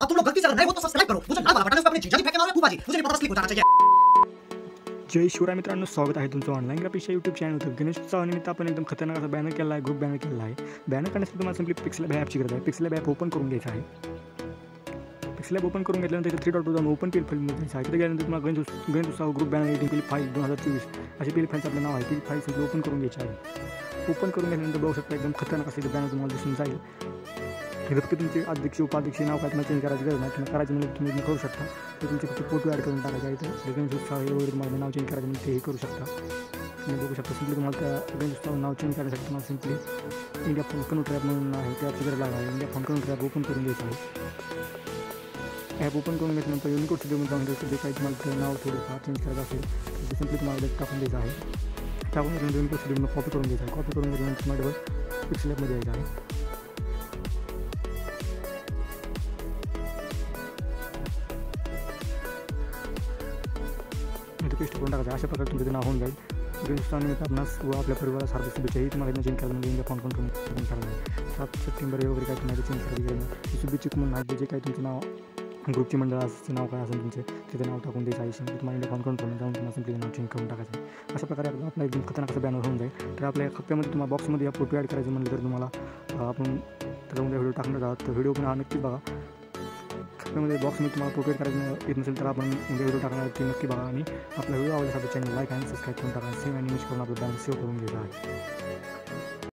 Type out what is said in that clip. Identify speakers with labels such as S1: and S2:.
S1: अब तुम लोग गलती से अगर नए हो तो सब्सक्राइब करो, मुझे लाल वाला बटन है, उस पर अपनी जीजा की फेंक के मारो, फूफा जी मुझे नहीं पता, बस क्लिक हो जाना चाहिए।
S2: जय शिवराय मित्रांनो, स्वागत आहे तुमचं ऑनलाईन ग्राफिक्सच्या यूट्यूब चॅनलवर। गणेश उत्सवानिमित्त आपण एकदम खतरनाक असा बॅनर केला आहे, ग्रुप बॅनर केला आहे। बॅनर करण्यासाठी तुम्हाला सिम्पली पिक्सेल ॲपची गरज आहे। पिक्सेल ॲप ओपन करून घ्यायचं आहे। पिक्सेल ॲप ओपन करून घेतल्यानंतर इथे 3 डॉट जाऊन ओपन पीएल फाईल जायचं आहे। तिथे गेल्यानंतर तुम्हाला गणेश उत्सव group banner editing PL file 2024 अशी पीएल फाईलचं आपलं नाव आहे। पीएल फाईल सिम्पली ओपन करून घ्यायची आहे। ओपन करून घेतल्यानंतर बघू शकता एकदम खतरनाक असे बॅनर तुम्हाला दिसून जाईल। हे फक्त तुमचे अध्यक्ष उपाध्यक्ष नाव काय तुम्हाला चेंज करायची गरज नाही, तुम्हाला करायची म्हणजे तुम्ही करू शकता। तर तुमचे फक्त फोटो ॲड करून टाकायचे आहे। तर गणेश उत्सव वगैरे तुम्हाला नाव चेंज करायचं म्हणजे तेही करू शकता। तुम्ही बघू शकता सिम्पली तुम्हाला त्या गणेश उत्सव नाव चेंज करण्यासाठी तुम्हाला simply India phone converter app म्हणून आहे, त्या ॲपची गरज आहे। India phone converter app open करून घ्यायचं आहे। ॲप ओपन करून घेतल्यानंतर युनिकोड स्टुडिओमध्ये जाऊन जे काही तुम्हाला ते नाव थोडंफार चेंज करायचं असेल तर सिम्पली तुम्हाला टाकून द्यायचं आहे। टाकून घेतल्यानंतर युनिकोड स्टुडिओमध्ये कॉपी करून घ्यायचं आहे। कॉपी करून घेतल्यानंतर तुम्हाला डबल पिक्सेल ॲपमध्ये यायचं आहे। पेस्ट करून टाकायचं। अशा प्रकारे तुमचं नाव होऊन जाईल। गणेशोत्सवानिमित्त आपणास व आपल्या परिवारास हार्दिक शुभेच्छा। ही तुम्हाला चेंज करायला म्हणजे इंडिया फोन करून करायला आहे। 7 सप्टेंबर वगैरे काय तुम्हाला चेंज करायची गरज नाही। शुभेच्छुक म्हणून आहे जे काही तुमचं नाव ग्रुपची मंडळाचं नाव काय असेल तुमचे तिथे नाव टाकून द्यायचं आहे। सिम्पली तुम्हाला इंडिया फोन करून जाऊन तुम्हाला सिम्पली नाव चेंज करून टाकायचं आहे। अशा प्रकारे आपला एकदम खतरनाक असं बॅनर होऊन जाईल। तर आपल्या खप्प्यामध्ये तुम्हाला बॉक्समध्ये या फोटो ॲड करायचं म्हणलं तर तुम्हाला आपण त्याचा व्हिडिओ टाकणार आहोत। तर व्हिडिओ पण हा नक्की बघा। खप्प्यामध्ये बॉक्समध्ये तुम्हाला फोटो ॲड करायचं येत नसेल तर आपण व्हिडिओ टाकणार ते नक्की बघा आणि आपला व्हिडिओ आवडल्यास आपल्या चॅनल लाईक आणि सबस्क्राईब करून टाका। सेव्ह आणि मिस करून आपलं बॅनर सेव्ह करून घ्यायचा आहे।